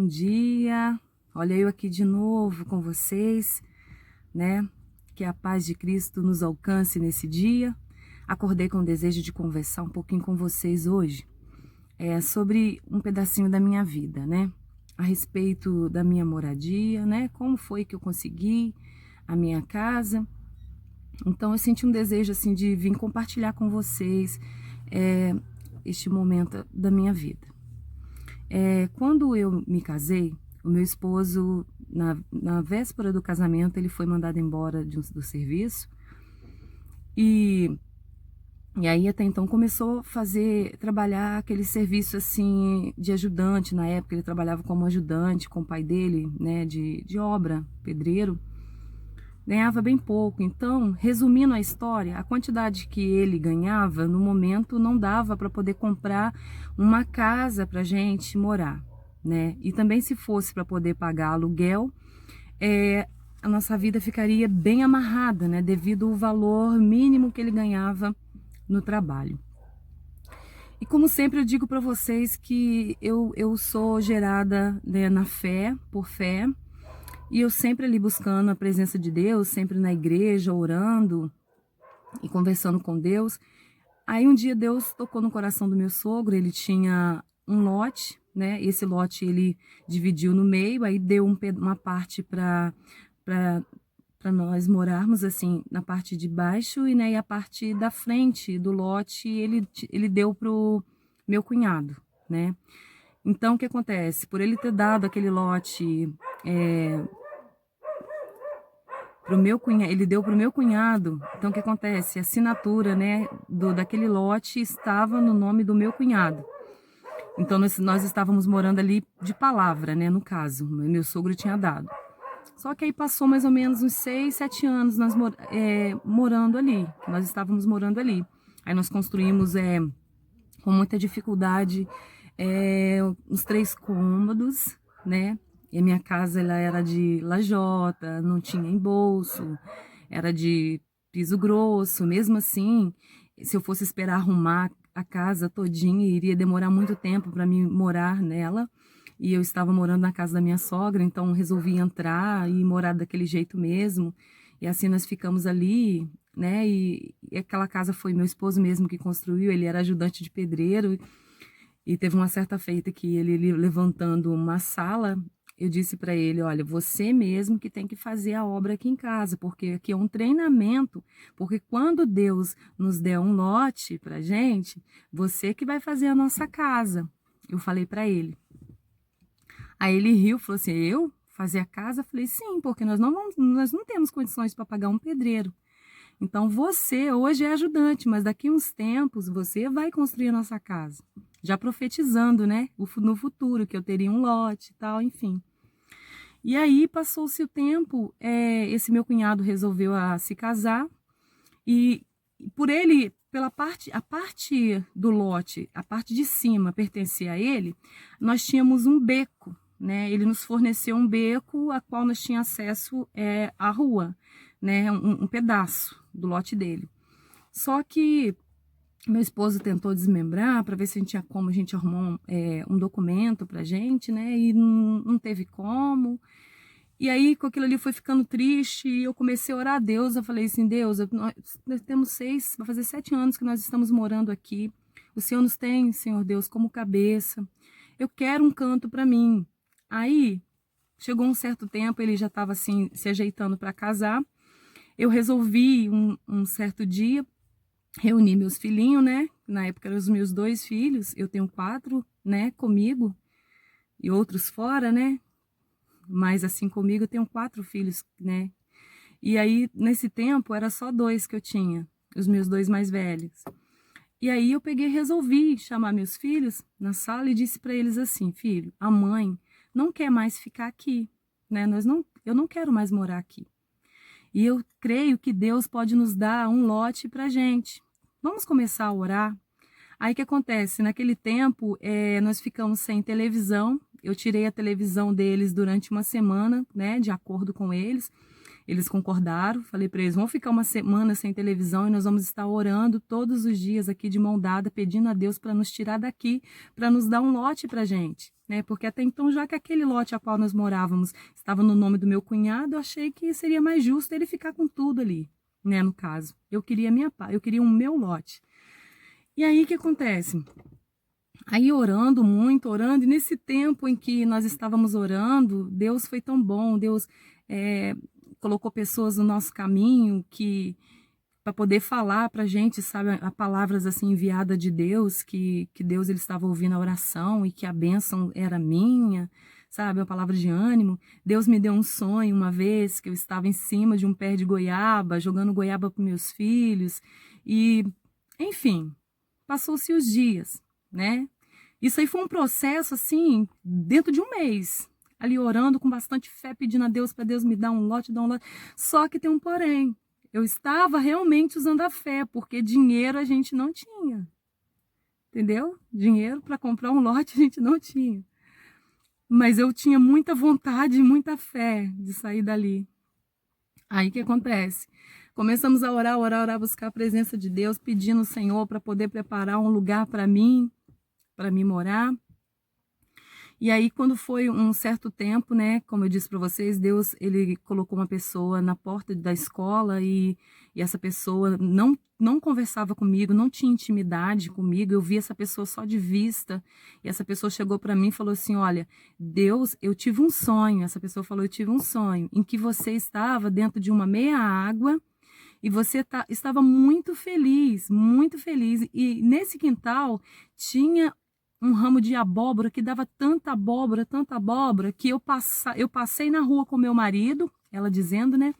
bom dia. Olha eu aqui de novo com vocês, né? Que a paz de Cristo nos alcance nesse dia. Acordei com o desejo de conversar um pouquinho com vocês hoje sobre um pedacinho da minha vida, né? A respeito da minha moradia, né? Como foi que eu consegui a minha casa. Então eu senti um desejo assim de vir compartilhar com vocês este momento da minha vida. Quando eu me casei, o meu esposo, na véspera do casamento, ele foi mandado embora do serviço. E aí até então começou a trabalhar aquele serviço assim de ajudante. Na época ele trabalhava como ajudante com o pai dele, né, de obra, pedreiro. Ganhava bem pouco. Então, resumindo a história, a quantidade que ele ganhava no momento não dava para poder comprar uma casa para gente morar, né? E também se fosse para poder pagar aluguel, a nossa vida ficaria bem amarrada, né? Devido ao valor mínimo que ele ganhava no trabalho. E como sempre eu digo para vocês que eu sou gerada, né, na fé, por fé. E eu sempre ali buscando a presença de Deus, sempre na igreja, orando e conversando com Deus. Aí um dia Deus tocou no coração do meu sogro, ele tinha um lote, né? Esse lote ele dividiu no meio, aí deu uma parte para nós morarmos assim na parte de baixo e a parte da frente do lote ele deu pro meu cunhado, né? Então o que acontece? Por ele ter dado aquele lote pro meu cunhado, ele deu pro meu cunhado. Então o que acontece? A assinatura, né, daquele lote estava no nome do meu cunhado. Então nós estávamos morando ali de palavra, né, no caso, meu sogro tinha dado. Só que aí passou mais ou menos uns 6, 7 anos nós morando ali, nós estávamos morando ali. Aí nós construímos com muita dificuldade uns 3 cômodos, né? E a minha casa ela era de lajota, não tinha embolso, era de piso grosso. Mesmo assim, se eu fosse esperar arrumar a casa todinha, iria demorar muito tempo para mim morar nela. E eu estava morando na casa da minha sogra, então resolvi entrar e morar daquele jeito mesmo. E assim nós ficamos ali, né? E aquela casa foi meu esposo mesmo que construiu, ele era ajudante de pedreiro. E teve uma certa feita que ele levantando uma sala, eu disse para ele, olha, você mesmo que tem que fazer a obra aqui em casa, porque aqui é um treinamento, porque quando Deus nos der um lote pra gente, você que vai fazer a nossa casa. Eu falei para ele. Aí ele riu, falou assim, eu fazer a casa? Eu falei, sim, porque nós não temos condições para pagar um pedreiro. Então você hoje é ajudante, mas daqui a uns tempos você vai construir a nossa casa. Já profetizando, né, no futuro, que eu teria um lote e tal, enfim. E aí passou-se o tempo, esse meu cunhado resolveu se casar e por ele, a parte do lote, a parte de cima pertencia a ele, nós tínhamos um beco, né? Ele nos forneceu um beco a qual nós tínhamos acesso à rua, né? Um pedaço do lote dele. Só que meu esposo tentou desmembrar para ver se tinha como a gente arrumar um documento pra gente, né? E não teve como. E aí, com aquilo ali, foi ficando triste e eu comecei a orar a Deus. Eu falei assim, Deus, nós temos vai fazer 7 anos que nós estamos morando aqui. O Senhor nos tem, Senhor Deus, como cabeça. Eu quero um canto para mim. Aí, chegou um certo tempo, ele já estava assim, se ajeitando para casar. Eu resolvi, um certo dia, reunir meus filhinhos, né? Na época eram os meus 2 filhos. Eu tenho 4, né, comigo. E outros fora, né? Mas assim, comigo eu tenho 4 filhos, né? E aí, nesse tempo, era só 2 que eu tinha, os meus 2 mais velhos. E aí eu peguei e resolvi chamar meus filhos na sala e disse para eles assim, filho, a mãe não quer mais ficar aqui, né? Eu não quero mais morar aqui. E eu creio que Deus pode nos dar um lote pra gente. Vamos começar a orar? Aí o que acontece? Naquele tempo, nós ficamos sem televisão. Eu tirei a televisão deles durante uma semana, né, de acordo com eles. Eles concordaram, falei para eles, vamos ficar uma semana sem televisão e nós vamos estar orando todos os dias aqui de mão dada, pedindo a Deus para nos tirar daqui, para nos dar um lote pra gente. né? Porque até então, já que aquele lote a qual nós morávamos estava no nome do meu cunhado, eu achei que seria mais justo ele ficar com tudo ali, né? No caso, eu queria eu queria um meu lote. E aí, o que acontece? Aí orando muito, orando, e nesse tempo em que nós estávamos orando, Deus foi tão bom, Deus colocou pessoas no nosso caminho que para poder falar para a gente, sabe, a palavras assim enviadas de Deus, que Deus ele estava ouvindo a oração e que a bênção era minha, sabe, a palavra de ânimo. Deus me deu um sonho uma vez que eu estava em cima de um pé de goiaba, jogando goiaba para meus filhos e, enfim, passou-se os dias, né? Isso aí foi um processo assim, dentro de um mês, ali orando com bastante fé, pedindo a Deus para Deus me dar um lote, Só que tem um porém. Eu estava realmente usando a fé, porque dinheiro a gente não tinha. Entendeu? Dinheiro para comprar um lote a gente não tinha. Mas eu tinha muita vontade e muita fé de sair dali. Aí o que acontece? Começamos a orar, buscar a presença de Deus, pedindo ao Senhor para poder preparar um lugar para mim morar. E aí, quando foi um certo tempo, né, como eu disse para vocês, Deus, ele colocou uma pessoa na porta da escola e essa pessoa não conversava comigo, não tinha intimidade comigo, eu vi essa pessoa só de vista, e essa pessoa chegou para mim e falou assim, olha, Deus, eu tive um sonho, essa pessoa falou, eu tive um sonho, em que você estava dentro de uma meia água, e você estava muito feliz, e nesse quintal tinha um ramo de abóbora que dava tanta abóbora, que eu passei na rua com meu marido, ela dizendo, né?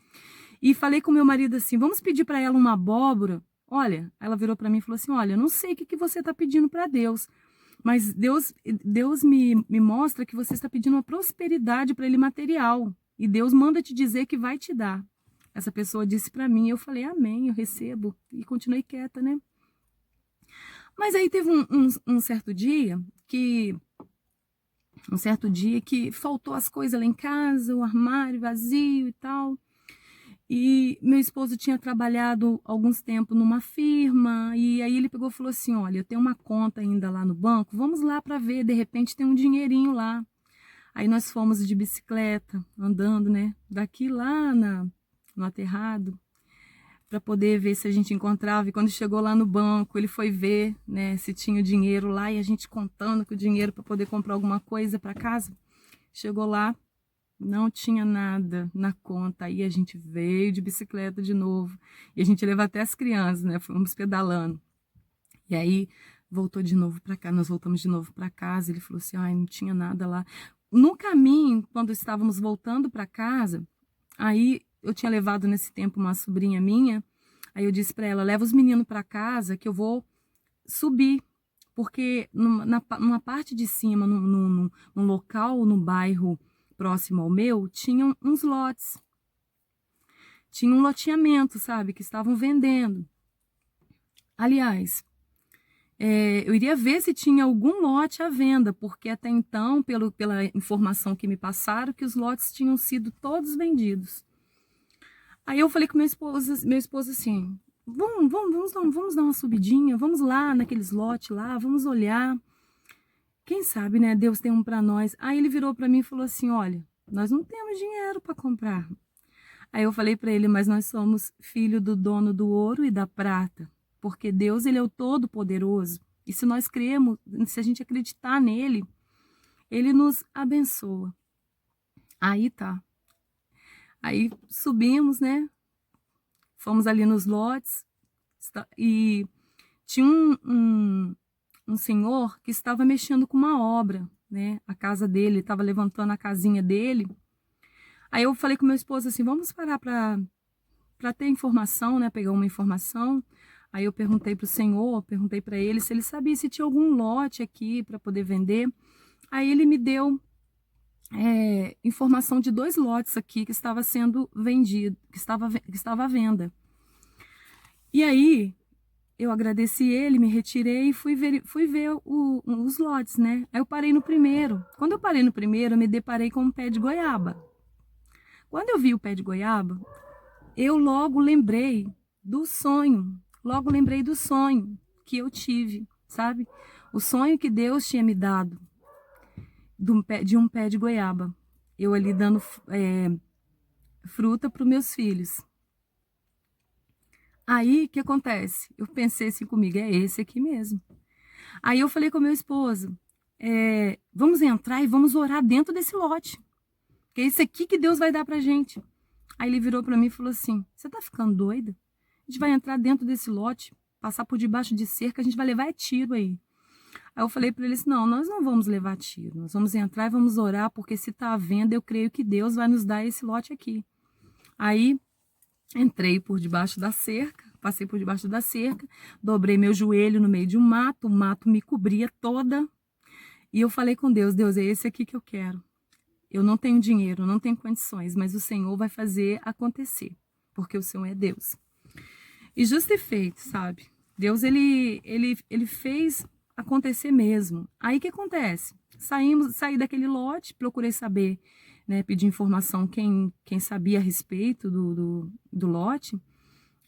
E falei com meu marido assim, vamos pedir para ela uma abóbora. Olha, ela virou para mim e falou assim, olha, eu não sei o que você está pedindo para Deus, mas Deus me mostra que você está pedindo uma prosperidade para ele material. E Deus manda te dizer que vai te dar. Essa pessoa disse para mim, eu falei, amém, eu recebo. E continuei quieta, né? Mas aí teve um certo dia que faltou as coisas lá em casa, o armário vazio e tal. E meu esposo tinha trabalhado alguns tempos numa firma, e aí ele pegou e falou assim, olha, eu tenho uma conta ainda lá no banco, vamos lá para ver, de repente tem um dinheirinho lá. Aí nós fomos de bicicleta, andando, né, daqui lá no aterrado, para poder ver se a gente encontrava. E quando chegou lá no banco, ele foi ver, né, se tinha o dinheiro lá, e a gente contando com o dinheiro para poder comprar alguma coisa para casa. Chegou lá, não tinha nada na conta. Aí a gente veio de bicicleta de novo, e a gente levou até as crianças, né, fomos pedalando. E aí voltou de novo para cá, nós voltamos de novo para casa. Ele falou assim, ai, não tinha nada lá. No caminho, quando estávamos voltando para casa, aí eu tinha levado nesse tempo uma sobrinha minha, aí eu disse para ela, leva os meninos para casa que eu vou subir, porque numa parte de cima, num local, no bairro próximo ao meu, tinham uns lotes, tinha um loteamento, sabe, que estavam vendendo. Aliás, eu iria ver se tinha algum lote à venda, porque até então, pela informação que me passaram, que os lotes tinham sido todos vendidos. Aí eu falei com meu esposo assim, vamos dar uma subidinha, vamos lá naqueles lotes lá, vamos olhar. Quem sabe, né, Deus tem um para nós. Aí ele virou para mim e falou assim, olha, nós não temos dinheiro para comprar. Aí eu falei para ele, mas nós somos filho do dono do ouro e da prata, porque Deus, ele é o Todo-Poderoso. E se nós cremos, se a gente acreditar nele, ele nos abençoa. Aí tá. Aí subimos, né? Fomos ali nos lotes e tinha um senhor que estava mexendo com uma obra, né? A casa dele, estava levantando a casinha dele. Aí eu falei com meu esposo assim, vamos parar para ter informação, né? Pegar uma informação. Aí eu perguntei para o senhor, perguntei para ele se ele sabia se tinha algum lote aqui para poder vender. Aí ele me deu informação de 2 lotes aqui que estava sendo vendido, que estava à venda. E aí eu agradeci ele, me retirei e fui ver os lotes, né? Aí eu parei no primeiro. Quando eu parei no primeiro, eu me deparei com um pé de goiaba. Quando eu vi o pé de goiaba, eu logo lembrei do sonho que eu tive, sabe? O sonho que Deus tinha me dado. de um pé de goiaba. Eu ali dando fruta para os meus filhos. Aí, o que acontece? Eu pensei assim comigo, é esse aqui mesmo. Aí eu falei com o meu esposo, vamos entrar e vamos orar dentro desse lote. Que é isso aqui que Deus vai dar pra gente. Aí ele virou para mim e falou assim, você tá ficando doida? A gente vai entrar dentro desse lote, passar por debaixo de cerca, a gente vai levar tiro aí. Aí eu falei para eles, não, nós não vamos levar tiro, nós vamos entrar e vamos orar, porque se tá à venda, eu creio que Deus vai nos dar esse lote aqui. Aí entrei por debaixo da cerca, passei por debaixo da cerca, dobrei meu joelho no meio de um mato, o mato me cobria toda, e eu falei com Deus, Deus, é esse aqui que eu quero. Eu não tenho dinheiro, não tenho condições, mas o Senhor vai fazer acontecer, porque o Senhor é Deus. E justo e feito, sabe? Deus, ele fez acontecer mesmo. Aí o que acontece? Saí daquele lote, procurei saber, né, pedir informação quem sabia a respeito do lote.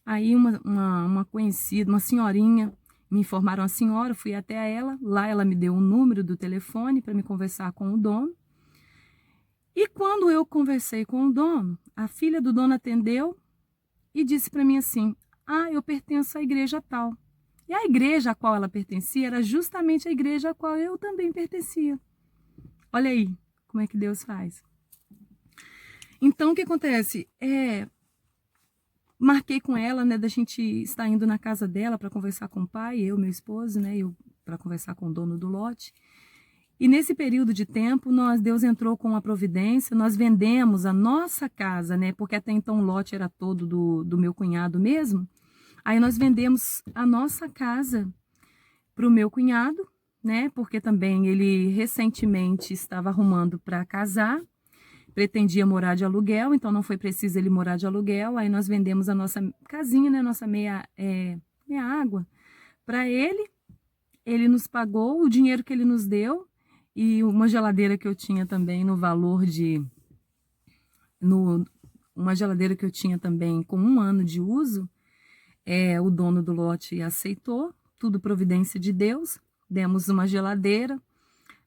Aí uma conhecida, uma senhorinha, me informaram a senhora, fui até ela, lá ela me deu o número do telefone para me conversar com o dono. E quando eu conversei com o dono, a filha do dono atendeu e disse para mim assim, eu pertenço à igreja tal. E a igreja a qual ela pertencia era justamente a igreja a qual eu também pertencia. Olha aí como é que Deus faz. Então, o que acontece? Marquei com ela, né, da gente estar indo na casa dela para conversar com o pai, eu, meu esposo, né, eu para conversar com o dono do lote. E nesse período de tempo, Deus entrou com uma providência, nós vendemos a nossa casa, né, porque até então o lote era todo do meu cunhado mesmo. Aí nós vendemos a nossa casa para o meu cunhado, né, porque também ele recentemente estava arrumando para casar, pretendia morar de aluguel, então não foi preciso ele morar de aluguel. Aí nós vendemos a nossa casinha, né, nossa meia água para ele. Ele nos pagou o dinheiro que ele nos deu e uma geladeira que eu tinha também no valor de uma geladeira que eu tinha também com 1 ano de uso. O dono do lote aceitou, tudo providência de Deus. Demos uma geladeira,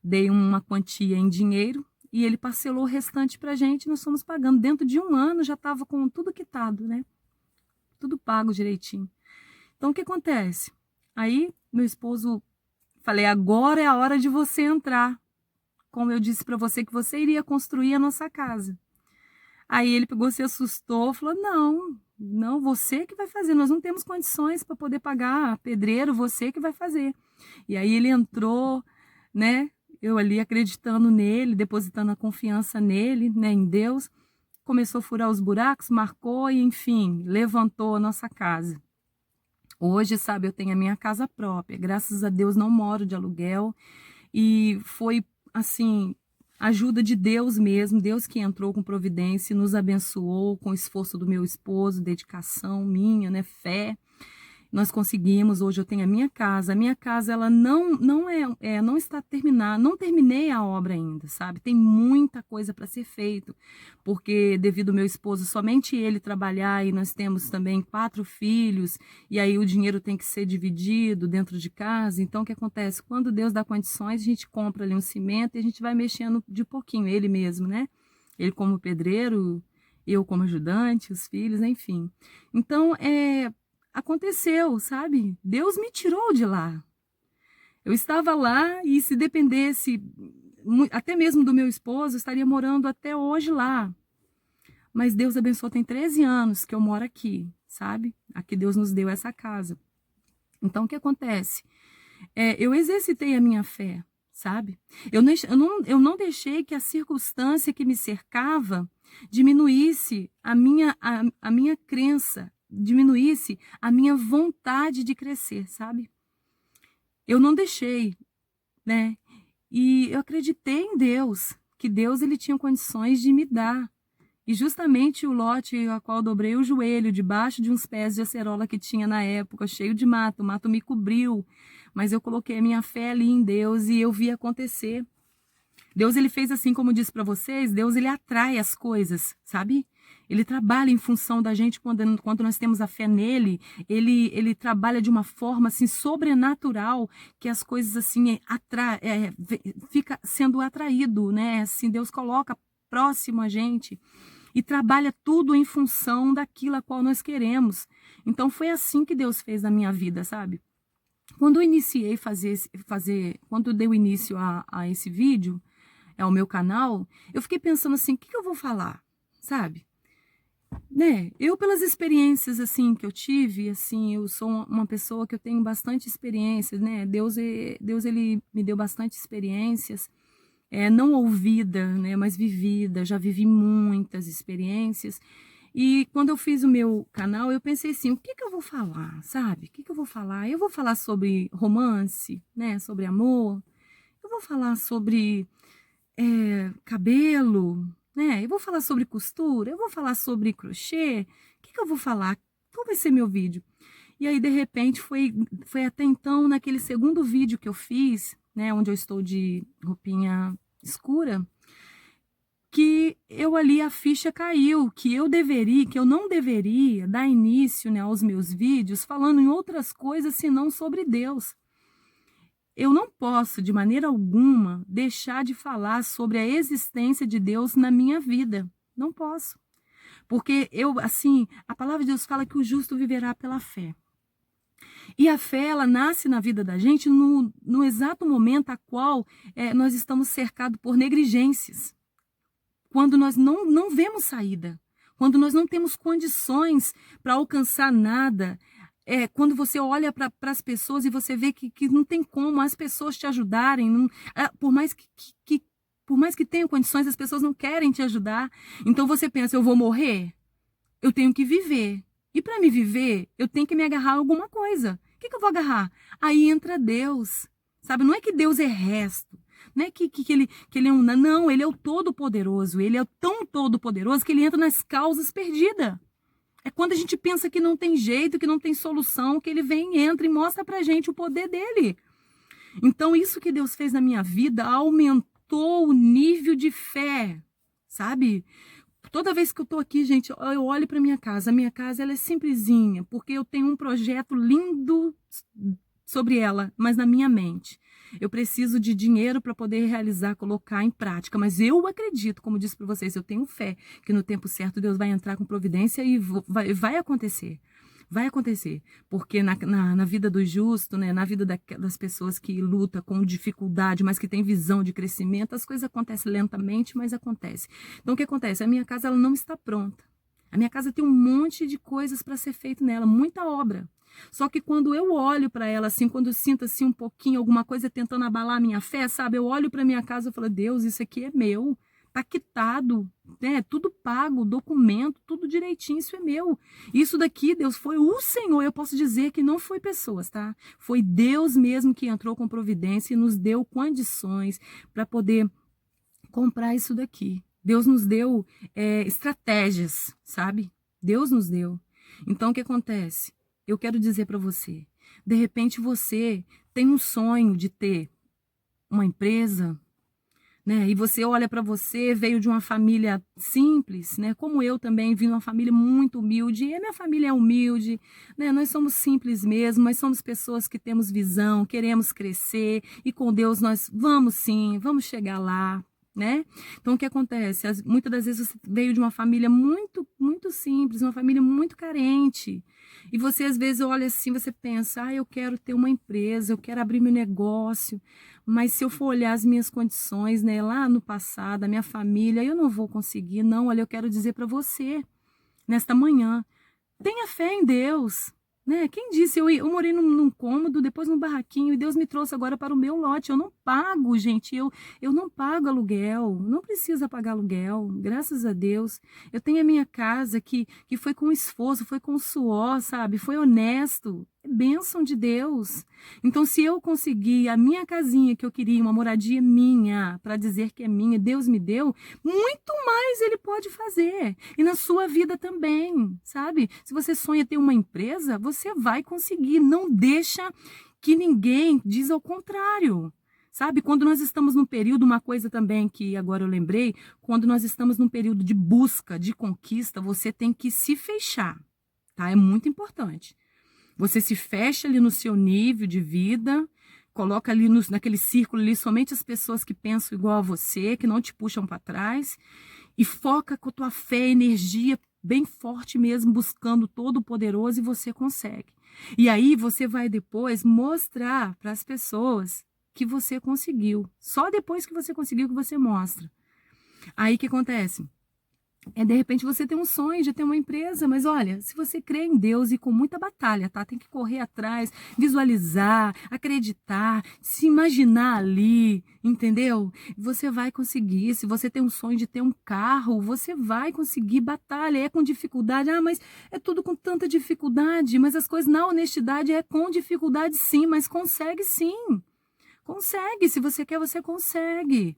dei uma quantia em dinheiro e ele parcelou o restante para a gente. Nós fomos pagando. Dentro de 1 ano já estava com tudo quitado, né? Tudo pago direitinho. Então, o que acontece? Aí, meu esposo, falei, agora é a hora de você entrar. Como eu disse para você que você iria construir a nossa casa. Aí ele pegou, se assustou, falou, não, você que vai fazer, nós não temos condições para poder pagar pedreiro, você que vai fazer. E aí ele entrou, né, eu ali acreditando nele, depositando a confiança nele, né, em Deus, começou a furar os buracos, marcou e, enfim, levantou a nossa casa. Hoje, sabe, eu tenho a minha casa própria, graças a Deus não moro de aluguel e foi, assim, ajuda de Deus mesmo, Deus que entrou com providência e nos abençoou com o esforço do meu esposo, dedicação minha, né, fé. Nós conseguimos, hoje eu tenho a minha casa ela não está terminada, não terminei a obra ainda, sabe? Tem muita coisa para ser feito, porque devido ao meu esposo, somente ele trabalhar e nós temos também 4 filhos, e aí o dinheiro tem que ser dividido dentro de casa. Então o que acontece? Quando Deus dá condições, a gente compra ali um cimento e a gente vai mexendo de pouquinho, ele mesmo, né? Ele como pedreiro, eu como ajudante, os filhos, enfim. Então, aconteceu, sabe? Deus me tirou de lá. Eu estava lá e se dependesse até mesmo do meu esposo, eu estaria morando até hoje lá. Mas Deus abençoou, tem 13 anos que eu moro aqui, sabe? Aqui Deus nos deu essa casa. Então, o que acontece? Eu exercitei a minha fé, sabe? Eu não deixei que a circunstância que me cercava diminuísse a minha crença, diminuísse a minha vontade de crescer, sabe? Eu não deixei, né? E eu acreditei em Deus, que Deus ele tinha condições de me dar. E justamente o lote a qual eu dobrei o joelho, debaixo de uns pés de acerola que tinha na época, cheio de mato, o mato me cobriu, mas eu coloquei a minha fé ali em Deus e eu vi acontecer. Deus, ele fez assim, como eu disse para vocês, Deus, ele atrai as coisas, sabe? Ele trabalha em função da gente quando nós temos a fé nele. Ele trabalha de uma forma assim sobrenatural que as coisas assim fica sendo atraído, né? Assim, Deus coloca próximo a gente e trabalha tudo em função daquilo a qual nós queremos. Então foi assim que Deus fez na minha vida, sabe? Quando eu iniciei quando deu início a esse vídeo, ao meu canal, eu fiquei pensando assim, o que eu vou falar, sabe? Né? Eu, pelas experiências assim que eu tive, assim, eu sou uma pessoa que eu tenho bastante experiências, né? Deus ele me deu bastante experiências, não ouvida, né? Mas vivida. Já vivi muitas experiências. E quando eu fiz o meu canal, eu pensei assim, o que eu vou falar, sabe? O que eu vou falar? Eu vou falar sobre romance, né? Sobre amor. Eu vou falar sobre cabelo, né? Eu vou falar sobre costura, eu vou falar sobre crochê. O que eu vou falar? Qual vai ser meu vídeo? E aí, de repente, foi até então, naquele segundo vídeo que eu fiz, né? Onde eu estou de roupinha escura, que eu ali a ficha caiu, que eu não deveria dar início, né, aos meus vídeos falando em outras coisas senão sobre Deus. Eu não posso, de maneira alguma, deixar de falar sobre a existência de Deus na minha vida. Não posso. Porque a palavra de Deus fala que o justo viverá pela fé. E a fé, ela nasce na vida da gente no exato momento a qual nós estamos cercados por negligências. Quando nós não vemos saída. Quando nós não temos condições para alcançar nada. Quando você olha para as pessoas e você vê que não tem como as pessoas te ajudarem, por mais que tenham condições, as pessoas não querem te ajudar. Então você pensa, eu vou morrer? Eu tenho que viver. E para me viver, eu tenho que me agarrar a alguma coisa. O que eu vou agarrar? Aí entra Deus. Sabe? Não é que Deus é resto. Não é que ele é não, ele é o Todo-Poderoso. Ele é tão Todo-Poderoso que ele entra nas causas perdidas. É quando a gente pensa que não tem jeito, que não tem solução, que ele vem, entra e mostra pra gente o poder dele. Então, isso que Deus fez na minha vida aumentou o nível de fé, sabe? Toda vez que eu tô aqui, gente, eu olho pra minha casa. A minha casa, ela é simplesinha, porque eu tenho um projeto lindo sobre ela, mas na minha mente. Eu preciso de dinheiro para poder realizar, colocar em prática. Mas eu acredito, como disse para vocês, eu tenho fé que no tempo certo Deus vai entrar com providência e vai acontecer. Vai acontecer. Porque na vida do justo, né, na vida das pessoas que lutam com dificuldade, mas que têm visão de crescimento, as coisas acontecem lentamente, mas acontece. Então o que acontece? A minha casa ela não está pronta. A minha casa tem um monte de coisas para ser feito nela, muita obra. Só que quando eu olho para ela assim, quando eu sinto assim um pouquinho, alguma coisa tentando abalar a minha fé, sabe? Eu olho para minha casa e falo, Deus, isso aqui é meu, tá quitado, né? Tudo pago, documento, tudo direitinho, isso é meu. Isso daqui, Deus, foi o Senhor. Eu posso dizer que não foi pessoas, tá? Foi Deus mesmo que entrou com providência e nos deu condições para poder comprar isso daqui. Deus nos deu estratégias, sabe? Deus nos deu. Então, o que acontece? Eu quero dizer para você, de repente você tem um sonho de ter uma empresa, né? E você olha para você, veio de uma família simples, né? Como eu também vim de uma família muito humilde, e a minha família é humilde, né? Nós somos simples mesmo, mas somos pessoas que temos visão, queremos crescer, e com Deus nós vamos sim, vamos chegar lá, né? Então o que acontece? Muitas das vezes você veio de uma família muito, muito simples, uma família muito carente. E você às vezes olha assim, você pensa, eu quero ter uma empresa, eu quero abrir meu negócio, mas se eu for olhar as minhas condições, né, lá no passado, a minha família, eu não vou conseguir. Não, olha, eu quero dizer para você, nesta manhã, tenha fé em Deus. Né? Quem disse? Eu morei num cômodo, depois num barraquinho, e Deus me trouxe agora para o meu lote. Eu não pago, gente, eu não pago aluguel, não precisa pagar aluguel, graças a Deus. Eu tenho a minha casa que foi com esforço, foi com suor, sabe? Foi honesto. É bênção de Deus. Então, se eu conseguir a minha casinha que eu queria, uma moradia minha, para dizer que é minha, Deus me deu, muito mais Ele pode fazer. E na sua vida também, sabe? Se você sonha ter uma empresa, você vai conseguir. Não deixa que ninguém diz ao contrário. Sabe, quando nós estamos num período, uma coisa também que agora eu lembrei, quando nós estamos num período de busca, de conquista, você tem que se fechar, tá? É muito importante. Você se fecha ali no seu nível de vida, coloca ali naquele círculo ali somente as pessoas que pensam igual a você, que não te puxam para trás, e foca com a tua fé, energia bem forte mesmo, buscando Todo-Poderoso, e você consegue. E aí você vai depois mostrar para as pessoas que você conseguiu. Só depois que você conseguiu que você mostra. Aí o que acontece? De repente você tem um sonho de ter uma empresa, mas olha, se você crê em Deus e com muita batalha, tá? Tem que correr atrás, visualizar, acreditar, se imaginar ali, entendeu? Você vai conseguir. Se você tem um sonho de ter um carro, você vai conseguir. Batalha, é com dificuldade. Ah, mas é tudo com tanta dificuldade, mas as coisas na honestidade é com dificuldade sim, mas consegue sim. Consegue, se você quer, você consegue.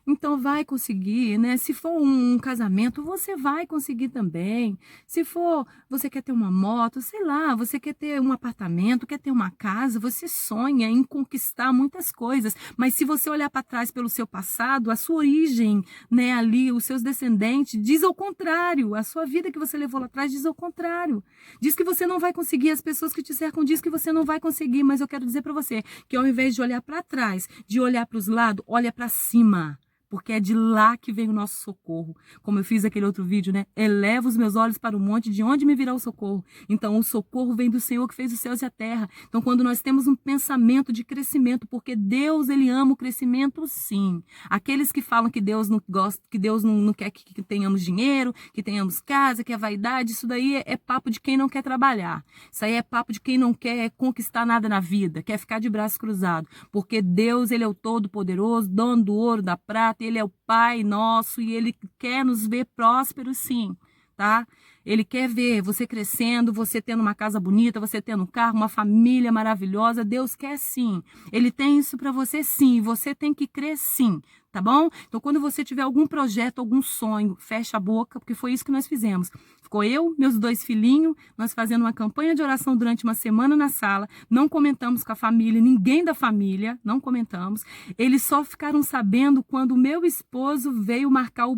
Então vai conseguir, né? Se for um casamento, você vai conseguir também. Se for, você quer ter uma moto, sei lá, você quer ter um apartamento, quer ter uma casa, você sonha em conquistar muitas coisas. Mas se você olhar para trás pelo seu passado, a sua origem, né, ali, os seus descendentes, diz ao contrário. A sua vida que você levou lá atrás diz ao contrário. Diz que você não vai conseguir, as pessoas que te cercam diz que você não vai conseguir, mas eu quero dizer para você que ao invés de olhar para trás, de olhar para os lados, olha para cima. Porque é de lá que vem o nosso socorro. Como eu fiz aquele outro vídeo, né? Eleva os meus olhos para o monte, de onde me virá o socorro? Então, o socorro vem do Senhor que fez os céus e a terra. Então, quando nós temos um pensamento de crescimento, porque Deus, Ele ama o crescimento, sim. Aqueles que falam que Deus não gosta, que Deus não quer que tenhamos dinheiro, que tenhamos casa, que é vaidade, isso daí é papo de quem não quer trabalhar. Isso aí é papo de quem não quer conquistar nada na vida, quer ficar de braços cruzados. Porque Deus, Ele é o Todo-Poderoso, dono do ouro, da prata, Ele é o Pai nosso e Ele quer nos ver prósperos, sim, tá? Ele quer ver você crescendo, você tendo uma casa bonita, você tendo um carro, uma família maravilhosa. Deus quer sim. Ele tem isso para você sim. Você tem que crer sim, tá bom? Então, quando você tiver algum projeto, algum sonho, fecha a boca, porque foi isso que nós fizemos. Ficou eu, meus 2 filhinhos, nós fazendo uma campanha de oração durante uma semana na sala. Não comentamos com a família, ninguém da família, não comentamos. Eles só ficaram sabendo quando o meu esposo veio marcar os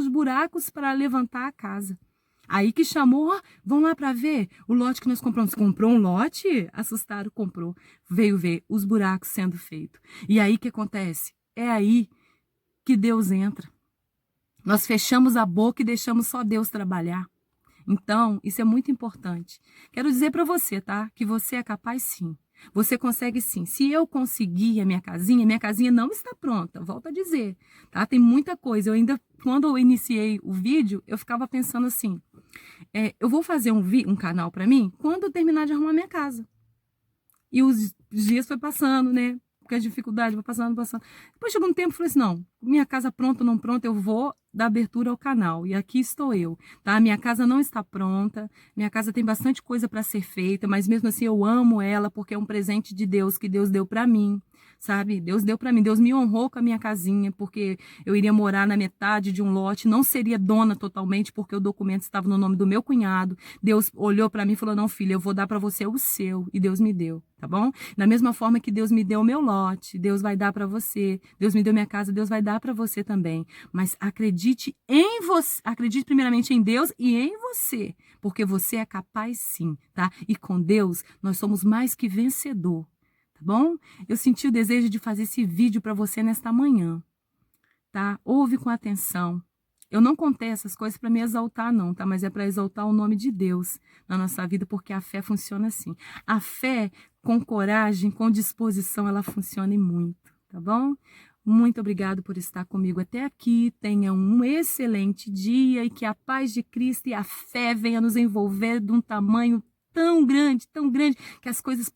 buracos para levantar a casa. Aí que chamou, ó, vão lá para ver o lote que nós compramos. Comprou um lote? Assustaram, comprou. Veio ver os buracos sendo feitos. E aí que acontece? É aí que Deus entra. Nós fechamos a boca e deixamos só Deus trabalhar. Então, isso é muito importante. Quero dizer para você, tá? Que você é capaz sim. Você consegue sim. Se eu conseguir a minha casinha não está pronta, volto a dizer, tá? Tem muita coisa. Quando eu iniciei o vídeo, eu ficava pensando assim, eu vou fazer um canal para mim quando eu terminar de arrumar minha casa. E os dias foi passando, né? Porque a dificuldade vai passando. Depois chegou um tempo e falei assim, não, minha casa pronta ou não pronta, eu vou dar abertura ao canal. E aqui estou eu, tá? Minha casa não está pronta, minha casa tem bastante coisa para ser feita, mas mesmo assim eu amo ela porque é um presente de Deus que Deus deu para mim, sabe? Deus deu para mim, Deus me honrou com a minha casinha, porque eu iria morar na metade de um lote, não seria dona totalmente, porque o documento estava no nome do meu cunhado. Deus olhou para mim e falou, não, filha, eu vou dar para você o seu, e Deus me deu, tá bom? Da mesma forma que Deus me deu o meu lote, Deus vai dar para você. Deus me deu minha casa, Deus vai dar para você também. Mas acredite em você, acredite primeiramente em Deus e em você, porque você é capaz sim, tá? E com Deus nós somos mais que vencedor. Tá bom? Eu senti o desejo de fazer esse vídeo para você nesta manhã, tá? Ouve com atenção. Eu não contei essas coisas para me exaltar não, tá? Mas é para exaltar o nome de Deus na nossa vida, porque a fé funciona assim. A fé com coragem, com disposição, ela funciona e muito, tá bom? Muito obrigado por estar comigo até aqui. Tenha um excelente dia e que a paz de Cristo e a fé venha nos envolver de um tamanho tão grande, que as coisas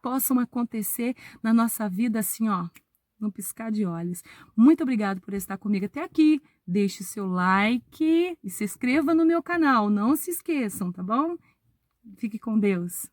possam acontecer na nossa vida assim, ó, num piscar de olhos. Muito obrigado por estar comigo até aqui. Deixe seu like e se inscreva no meu canal. Não se esqueçam, tá bom? Fique com Deus.